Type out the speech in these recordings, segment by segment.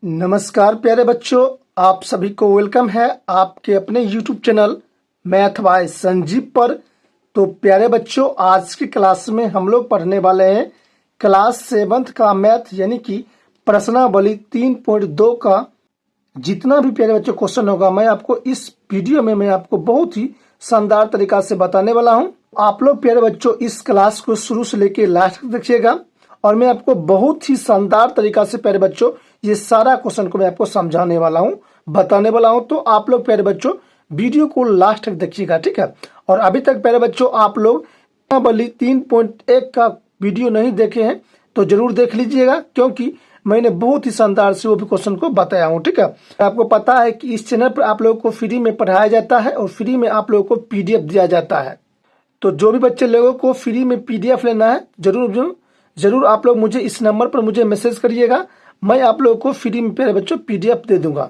नमस्कार प्यारे बच्चों, आप सभी को वेलकम है आपके अपने YouTube channel math bye Sanjeev पर। तो प्यारे बच्चों, आज की क्लास में हम लोग पढ़ने वाले हैं क्लास 7th का मैथ यानी कि प्रश्नावली 3.2 का जितना भी प्यारे बच्चों क्वेश्चन होगा मैं आपको इस वीडियो में मैं आपको बहुत ही शानदार तरीका से बताने वाला हूं। आप लोग प्यारे बच्चों इस क्लास को शुरू से लेके लास्ट तक देखिएगा और मैं आपको बहुत ही शानदार तरीका से प्यारे बच्चों ये सारा क्वेश्चन को मैं आपको समझाने वाला हूँ, बताने वाला हूँ। तो आप लोग प्यारे बच्चों वीडियो को लास्ट तक देखिएगा, ठीक है। और अभी तक प्यारे बच्चों आप लोग प्रश्नावली 3.1 का वीडियो नहीं देखे हैं तो जरूर देख लीजिएगा, क्योंकि मैंने बहुत ही शानदार से वो भी क्वेश्चन को बताया हूँ, ठीक है। आपको पता है कि इस चैनल पर आप लोगों को फ्री में पढ़ाया जाता है और फ्री में आप लोगों को PDF दिया जाता है। तो जो भी बच्चे लोगों को फ्री में PDF लेना है जरूर आप लोग मुझे इस नंबर पर मुझे मैसेज करिएगा, मैं आप लोगों को फ्री में प्यारे बच्चों PDF दे दूंगा।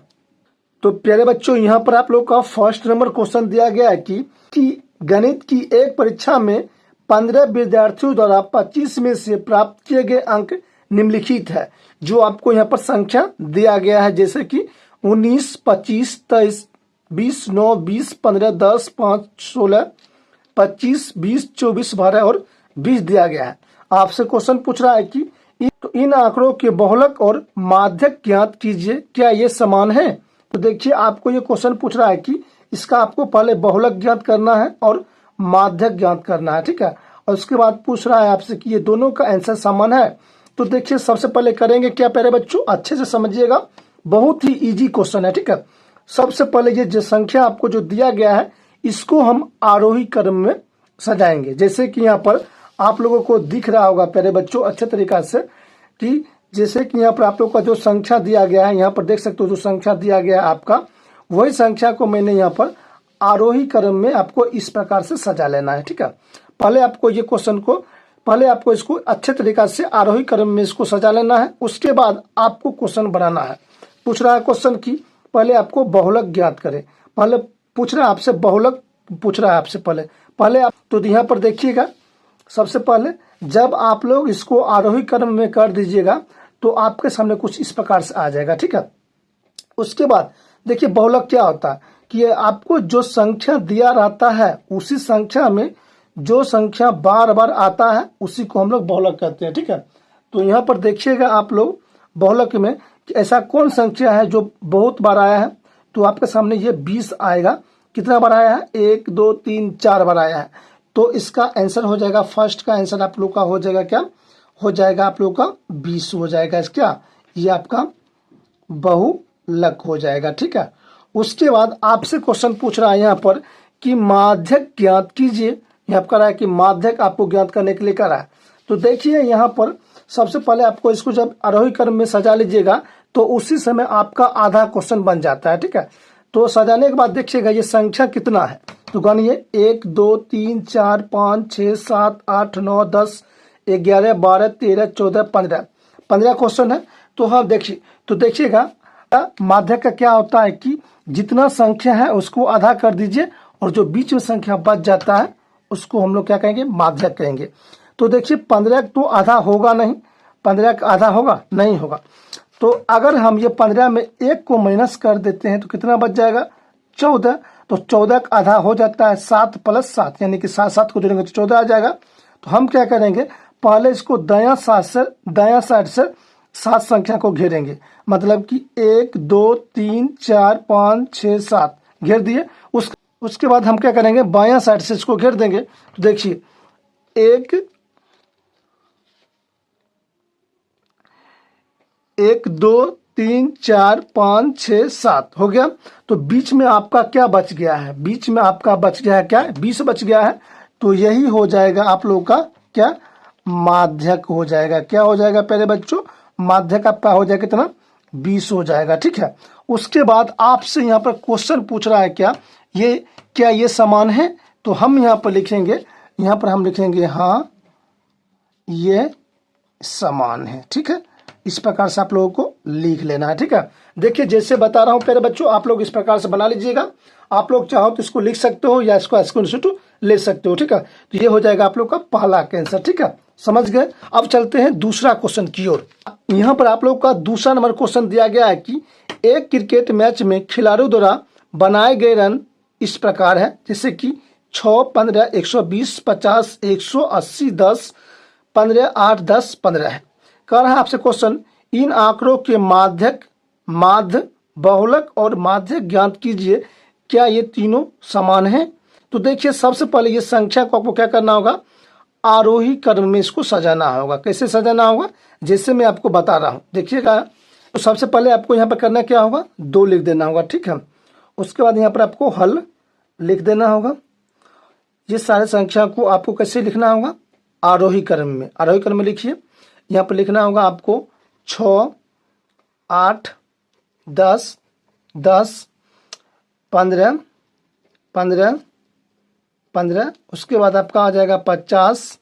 तो प्यारे बच्चों यहाँ पर आप लोगों का फर्स्ट नंबर क्वेश्चन दिया गया है कि गणित की एक परीक्षा में 15 विद्यार्थियों द्वारा 25 में से प्राप्त किए गए अंक निम्नलिखित है। जो आपको यहाँ पर संख्या दिया गया है जैसे कि 19, 25, 23, 20, 9, 20, 15, 10, 5, 16, 25, 20, 24, 12 और 20 दिया गया है। आपसे क्वेश्चन पूछ रहा है कि इन आंकड़ों के बहुलक और माध्यक ज्ञात कीजिए, क्या ये समान है। तो देखिए आपको ये क्वेश्चन पूछ रहा है कि इसका आपको पहले बहुलक ज्ञात करना है और माध्यक ज्ञात करना है, ठीक है। और उसके बाद पूछ रहा है आपसे कि ये दोनों का आंसर समान है। तो देखिए सबसे पहले करेंगे क्या प्यारे बच्चों, अच्छे से समझिएगा, बहुत ही इजी क्वेश्चन है, ठीक है। सबसे पहले ये जो संख्या आपको जो दिया गया है इसको हम आरोही क्रम में सजाएंगे। जैसे कि यहाँ पर आप लोगों को दिख रहा होगा प्यारे बच्चों अच्छे तरीका से कि जैसे कि यहाँ पर आप लोगों का जो संख्या दिया गया है, यहाँ पर देख सकते हो जो संख्या दिया गया है आपका, वही संख्या को मैंने यहाँ पर आरोही क्रम में आपको इस प्रकार से सजा लेना है, ठीक है। पहले आपको ये क्वेश्चन को आपको इसको अच्छे तरीका से आरोही क्रम में इसको सजा लेना है। उसके बाद आपको क्वेश्चन बनाना है। पूछ रहा है क्वेश्चन की पहले आपको बहुलक ज्ञात करें। पहले पूछ रहा है आपसे बहुलक, पूछ रहा है आपसे पहले आप तो यहाँ पर देखिएगा, सबसे पहले जब आप लोग इसको आरोही क्रम में कर दीजिएगा तो आपके सामने कुछ इस प्रकार से आ जाएगा, ठीक है। उसके बाद देखिए बहुलक क्या होता है कि आपको जो संख्या दिया रहता है उसी संख्या में जो संख्या बार बार आता है उसी को हम लोग बहुलक कहते हैं, ठीक है। तो यहाँ पर देखिएगा आप लोग बहुलक में कि ऐसा कौन संख्या है जो बहुत बार आया है। तो आपके सामने ये 20 आएगा। कितना बार आया है, 1, 2, 3, 4 बार आया है। तो इसका आंसर हो जाएगा, फर्स्ट का आंसर आप लोग का हो जाएगा क्या, हो जाएगा आप लोग का 20 हो जाएगा। क्या ये आपका बहुलक हो जाएगा, ठीक है। उसके बाद आपसे क्वेश्चन पूछ रहा है यहाँ पर कि माध्यक ज्ञात कीजिए। यहाँ पर कह रहा है कि माध्यक आपको ज्ञात करने के लिए कह रहा है। तो देखिए यहाँ पर सबसे पहले आपको इसको जब आरोही क्रम में सजा लीजिएगा तो उसी समय आपका आधा क्वेश्चन बन जाता है, ठीक है। तो सजाने के बाद देखिएगा ये संख्या कितना है, तो गणिए 1, 2, 3, 4, 5, 6, 7, 8, 9, 10, 11, 12, 13, 14, 15 क्वेश्चन है। तो हाँ देखिए, तो देखिएगा माध्यक का क्या होता है कि जितना संख्या है उसको आधा कर दीजिए और जो बीच में संख्या बच जाता है उसको हम लोग क्या कहेंगे, माध्यक कहेंगे। तो देखिए 15 तो आधा होगा नहीं, 15 का आधा होगा नहीं होगा। तो अगर हम ये 15 में 1 को माइनस कर देते हैं तो कितना बच जाएगा, 14। तो 14 का आधा हो जाता है 7 + 7 यानी कि 7 को जोड़ेंगे तो 14 आ जाएगा। तो हम क्या करेंगे, पहले इसको दायां साइड से 7 संख्या को घेरेंगे, मतलब कि 1, 2, 3, 4, 5, 6, 7 घेर दिए। उसके बाद हम क्या करेंगे, बायां साइड से इसको घेर देंगे। तो देखिए 1, 2, 3, 4, 5, 6, 7 हो गया। तो बीच में आपका क्या बच गया है, बीच में आपका बच गया है क्या, 20 बच गया है। तो यही हो जाएगा आप लोगों का क्या, माध्यक हो जाएगा। क्या हो जाएगा प्यारे बच्चों, माध्यक आपका हो जाएगा कितना, 20 हो जाएगा, ठीक है। उसके बाद आपसे यहाँ पर क्वेश्चन पूछ रहा है क्या ये समान है। तो हम यहाँ पर लिखेंगे, यहाँ पर हम लिखेंगे हाँ ये समान है, ठीक है। इस प्रकार से आप लोगों को लिख लेना है, ठीक है। देखिए जैसे बता रहा हूँ प्यारे बच्चों, आप लोग इस प्रकार से बना लीजिएगा। आप लोग चाहो तो इसको लिख सकते हो या इसको स्क्रीनशॉट ले सकते हो, ठीक है। तो ये हो जाएगा आप लोग का पहला आंसर, ठीक है। समझ गए। अब चलते हैं दूसरा क्वेश्चन की ओर। यहाँ पर आप लोग का दूसरा नंबर क्वेश्चन दिया गया है कि एक क्रिकेट मैच में खिलाड़ियों द्वारा बनाए गए रन इस प्रकार है, जैसे कि 6, 15, 120, 50, 180, 10, 15, 8, 10, 15 है। कह रहा है आपसे क्वेश्चन, इन आंकड़ों के माध्यक, माध्य, बहुलक और माध्यक ज्ञात कीजिए, क्या ये तीनों समान हैं? तो देखिए, सबसे पहले ये संख्या को आपको क्या करना होगा, आरोही क्रम में इसको सजाना होगा। कैसे सजाना होगा, जैसे मैं आपको बता रहा हूँ, देखिएगा। तो सबसे पहले आपको यहाँ पर करना क्या होगा, 2 लिख देना होगा, ठीक है। उसके बाद यहाँ पर आपको हल लिख देना होगा। ये सारे संख्या को आपको कैसे लिखना होगा, आरोही क्रम में। आरोही क्रम में लिखिए, यहाँ पर लिखना होगा आपको 6, 8, 10, 10, 15, 15, 15, उसके बाद आपका आ जाएगा 50,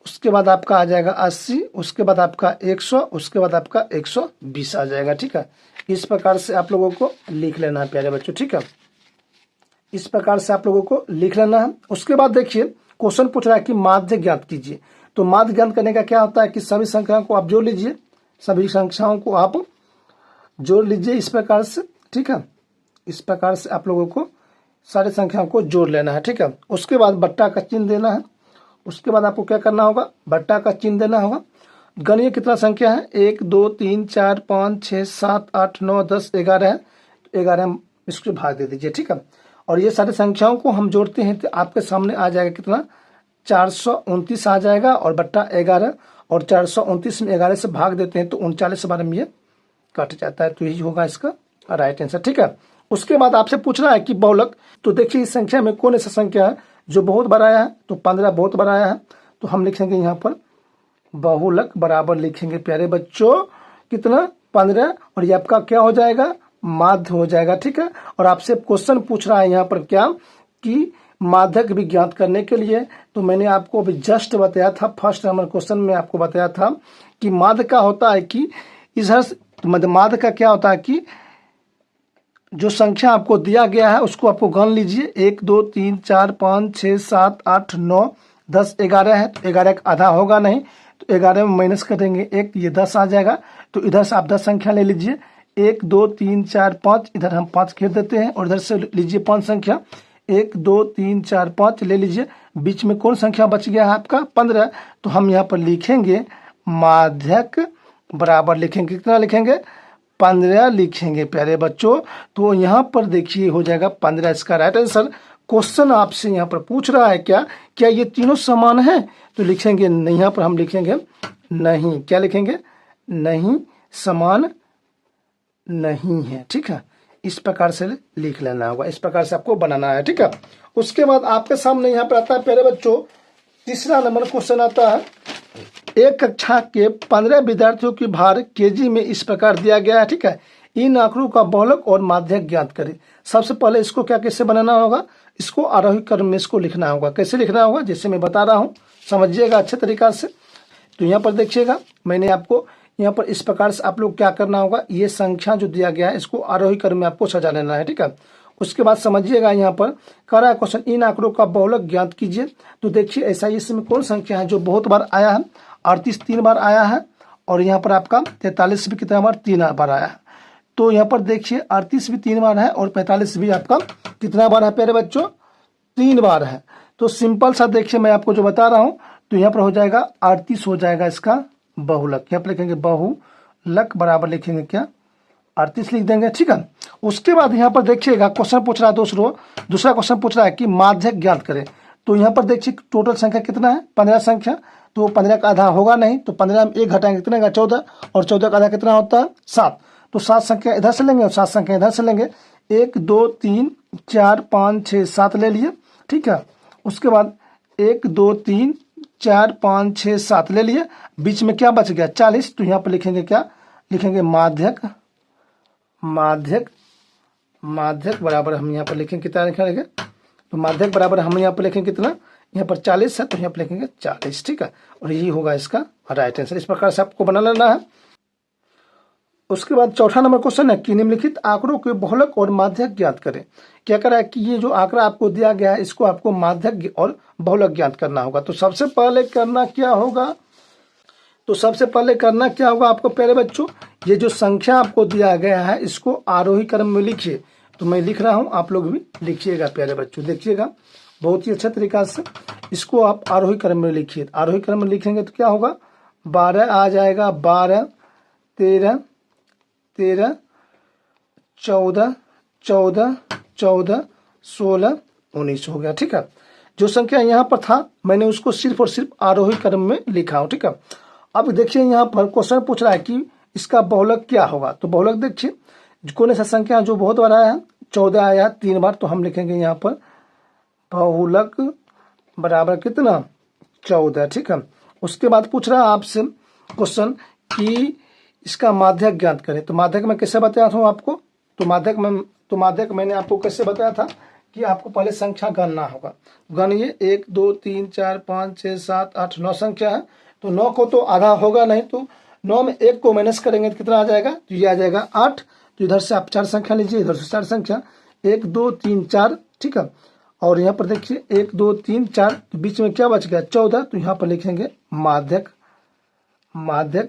उसके बाद आपका आ जाएगा 80, उसके बाद आपका 100, उसके बाद आपका 120 आ जाएगा, ठीक है। इस प्रकार से आप लोगों को लिख लेना है प्यारे बच्चों, ठीक है। इस प्रकार से आप लोगों को लिख लेना है। उसके बाद देखिए, क्वेश्चन पूछ रहा है कि माध्य ज्ञात कीजिए। तो माध्य ज्ञात करने का क्या होता है कि सभी संख्याओं को आप जोड़ लीजिए, सभी संख्याओं को आप जोड़ लीजिए इस प्रकार से, ठीक है। इस प्रकार से आप लोगों को सारी संख्याओं को जोड़ लेना है, ठीक है। उसके बाद बट्टा का चिन्ह देना है। उसके बाद आपको क्या करना होगा, बट्टा का चिन्ह देना होगा। गणिए कितना संख्या है, 1, 2, 3, 4, 5, 6, 7, 8, 9, 10, 11 है। 11 इसको भाग दे दीजिए, ठीक है। और ये सारी संख्याओं को हम जोड़ते हैं तो आपके सामने आ जाएगा कितना, 429 आ जाएगा, और बट्टा 11, और 429 में 11 से भाग देते हैं तो 39 बार में ये कट जाता है। तो यही होगा इसका राइट आंसर, ठीक है। उसके बाद आपसे पूछ रहा है कि बहुलक। तो देखिए, इस संख्या में कौन ऐसा संख्या है जो बहुत बड़ा आया है, तो 15 बहुत बड़ा आया है। तो हम लिखेंगे यहाँ पर बहुलक बराबर लिखेंगे प्यारे बच्चों कितना, 15, और ये आपका क्या हो जाएगा, माध्य हो जाएगा, ठीक है। और आपसे क्वेश्चन पूछ रहा है यहाँ पर क्या, कि माध्यक भी ज्ञात करने के लिए। तो मैंने आपको अभी जस्ट बताया था, फर्स्ट नंबर क्वेश्चन में आपको बताया था कि माध्य का होता है कि इधर माध्य का क्या होता है कि जो संख्या आपको दिया गया है उसको आपको गण लीजिए, 1, 2, 3, 4, 5, 6, 7, 8, 9, 10, 11 है। तो 11 का आधा होगा नहीं, तो 11 में माइनस करेंगे 1, ये 10 आ जाएगा। तो इधर से आप 10 संख्या ले लीजिए, 1, 2, 3, 4, 5, इधर हम 5 घेर देते हैं, और इधर से लीजिए 5 संख्या, 1, 2, 3, 4, 5 ले लीजिए। बीच में कौन संख्या बच गया है आपका, 15। तो हम यहाँ पर लिखेंगे माध्यक बराबर लिखेंगे, कितना लिखेंगे, 15 लिखेंगे प्यारे बच्चों। तो यहाँ पर देखिए हो जाएगा 15 इसका राइट आंसर। क्वेश्चन आपसे यहाँ पर पूछ रहा है क्या ये तीनों समान हैं, तो लिखेंगे नहीं, यहाँ पर हम लिखेंगे नहीं, क्या लिखेंगे, नहीं, समान नहीं है, ठीक है। इस प्रकार से लिख लेना होगा, इस प्रकार से आपको बनाना है, ठीक है। उसके बाद आपके सामने यहाँ पर आता है प्यारे बच्चों, तीसरा नंबर क्वेश्चन आता है, एक कक्षा के 15 विद्यार्थियों की भार केजी में इस प्रकार दिया गया है, ठीक है। इन आंकड़ों का बहुलक और माध्यक ज्ञात करें। सबसे पहले इसको क्या कैसे बनाना होगा, इसको आरोही क्रम में इसको लिखना होगा। कैसे लिखना होगा, जैसे मैं बता रहा हूँ, समझिएगा अच्छे तरीका से। तो यहाँ पर देखिएगा, मैंने आपको यहाँ पर इस प्रकार से आप लोग क्या करना होगा, ये संख्या जो दिया गया है इसको आरोही क्रम में आपको सजा लेना है, ठीक है। उसके बाद समझिएगा, यहाँ पर कह रहा है क्वेश्चन, इन आंकड़ों का बहुलक ज्ञात कीजिए। तो देखिए, ऐसा इसमें कौन संख्या है जो बहुत बार आया है, 38 3 बार आया है, और यहाँ पर आपका 43 भी कितना बार, 3 बार आया है। तो यहाँ पर देखिए 38 भी 3 बार है, और 45 भी आपका कितना बार है प्यारे बच्चों, 3 बार है। तो सिंपल सा देखिए मैं आपको जो बता रहा हूँ, तो यहाँ पर हो जाएगा 38 हो जाएगा इसका बहुलक। यहाँ पर लिखेंगे बहुलक बराबर लिखेंगे क्या, 38 लिख देंगे, ठीक है। उसके बाद यहाँ पर देखिएगा क्वेश्चन पूछ रहा है दूसरा क्वेश्चन पूछ रहा है कि माध्यक ज्ञात करें। तो यहाँ पर देखिए टोटल संख्या कितना है, 15 संख्या। तो 15 का आधा होगा नहीं, तो 15 में 1 घटाएंगे कितना का, 14, और 14 का आधा कितना होता है, 7। तो 7 संख्या इधर से लेंगे और 7 संख्या इधर से लेंगे, 1, 2, 3, 4, 5, 6, 7 ले लिए, ठीक है। उसके बाद 1, 2, 3, 4, 5, 6, 7 ले लिए, बीच में क्या बच गया, 40। तो यहाँ पर लिखेंगे क्या, लिखेंगे माध्यक, माध्यक, माध्यक बराबर हम यहाँ पर लिखेंगे कितना लिखेंगे, तो माध्यक बराबर हम यहाँ पर लिखेंगे कितना, यहाँ पर 40 है, तो यहाँ पर लिखेंगे 40, ठीक है। और यही होगा इसका राइट आंसर। इस प्रकार से आपको बना लेना है। उसके बाद चौथा नंबर क्वेश्चन है कि निम्नलिखित आंकड़ों के बहुलक और माध्यक ज्ञात करें। क्या करा है कि ये जो आंकड़ा आपको दिया गया है इसको आपको माध्यक और बहुलक ज्ञात करना होगा। तो सबसे पहले करना क्या होगा, आपको प्यारे बच्चों, ये जो संख्या आपको दिया गया है इसको आरोही क्रम में लिखिए। तो मैं लिख रहा हूं, आप लोग भी लिखिएगा प्यारे बच्चों, देखिएगा बहुत ही अच्छा तरीका से इसको आप आरोही क्रम में लिखिए। आरोही क्रम में लिखेंगे तो क्या होगा, 12 आ जाएगा, 12, 13, 13, 14, 14, 14, 16, 19 हो गया। ठीक है, जो संख्या यहाँ पर था मैंने उसको सिर्फ और सिर्फ आरोही क्रम में लिखा हूं। ठीक है, अब देखिए यहाँ पर क्वेश्चन पूछ रहा है कि इसका बहुलक क्या होगा। तो बहुलक देखिए, कौन सा संख्या जो बहुत बड़ा है, 14 आया 3 बार, तो हम लिखेंगे यहाँ पर बहुलक बराबर कितना, 14। ठीक है, उसके बाद पूछ रहा है आपसे क्वेश्चन कि इसका माध्यक ज्ञात करें। तो माध्यक मैं कैसे बताया था आपको, तो माध्यक मैंने आपको कैसे बताया था कि आपको पहले संख्या गणना होगा। गणिए 1 2 3 4 5 6 7 8 9 संख्या है। तो 9 को तो आधा होगा नहीं, तो 9 में 1 को माइनस करेंगे तो कितना आ जाएगा, तो ये आ जाएगा 8। तो इधर से आप 4 संख्या लीजिए, इधर से 4 संख्या, 1 2 3 4। ठीक है, और यहाँ पर देखिए 1 2 3 4, तो बीच में क्या बच गया, 14। तो यहाँ पर लिखेंगे माध्यक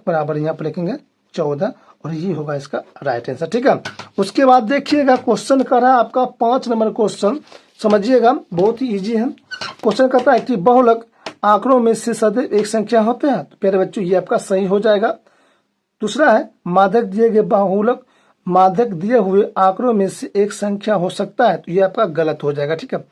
बराबर यहाँ पर लिखेंगे 14, और ये होगा इसका राइट आंसर। ठीक है, उसके बाद देखिएगा क्वेश्चन कर रहा है आपका 5 नंबर क्वेश्चन, समझिएगा बहुत ही इजी है। क्वेश्चन कहता है कि बहुलक आंकड़ों में से सदैव एक संख्या होते हैं। तो प्यारे बच्चों ये आपका सही हो जाएगा। दूसरा है माध्यक दिए गए बहुलक माध्यक दिए हुए आंकड़ों में से एक संख्या हो सकता है। तो ये आपका गलत हो जाएगा। ठीक है,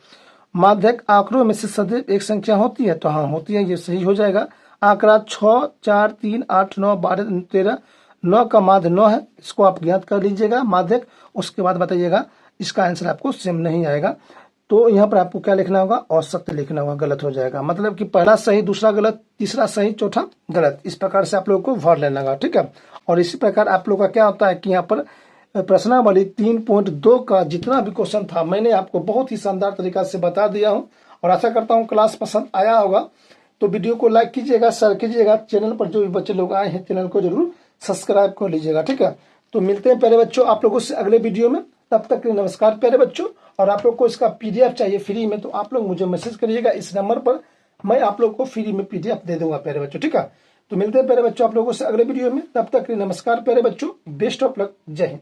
माध्यक आंकड़ों में से सदैव एक संख्या होती है, तो हाँ होती है, ये सही हो जाएगा। आंकड़ा 6 4 3 8 9 12 13, 9 का माध्य 9 है, इसको आप ज्ञात कर लीजिएगा माध्यक। उसके बाद बताइएगा, इसका आंसर आपको सेम नहीं आएगा। तो यहाँ पर आपको क्या लिखना होगा, औसत लिखना होगा, गलत हो जाएगा। मतलब कि पहला सही, दूसरा गलत, तीसरा सही, चौथा गलत, इस प्रकार से आप लोगों को भर लेना होगा। ठीक है, और इसी प्रकार आप लोगों का क्या होता है कि यहाँ पर प्रश्नावली 3.2 का जितना भी क्वेश्चन था मैंने आपको बहुत ही शानदार तरीका से बता दिया हूँ, और आशा करता हूँ क्लास पसंद आया होगा। तो वीडियो को लाइक कीजिएगा, शेयर कीजिएगा, चैनल पर जो भी बच्चे लोग आए हैं चैनल को जरूर सब्सक्राइब कर लीजिएगा। ठीक है, तो मिलते हैं प्यारे बच्चों आप लोगों से अगले वीडियो में, तब तक के लिए नमस्कार प्यारे बच्चों। और आप लोग को इसका पीडीएफ चाहिए फ्री में, तो आप लोग मुझे मैसेज करिएगा इस नंबर पर, मैं आप लोग को फ्री में पीडीएफ दे दूंगा प्यारे बच्चों। ठीक है, तो मिलते हैं प्यारे बच्चों आप लोगों से अगले वीडियो में, तब तक के लिए नमस्कार प्यारे बच्चों, बेस्ट ऑफ लक, जय हिंद।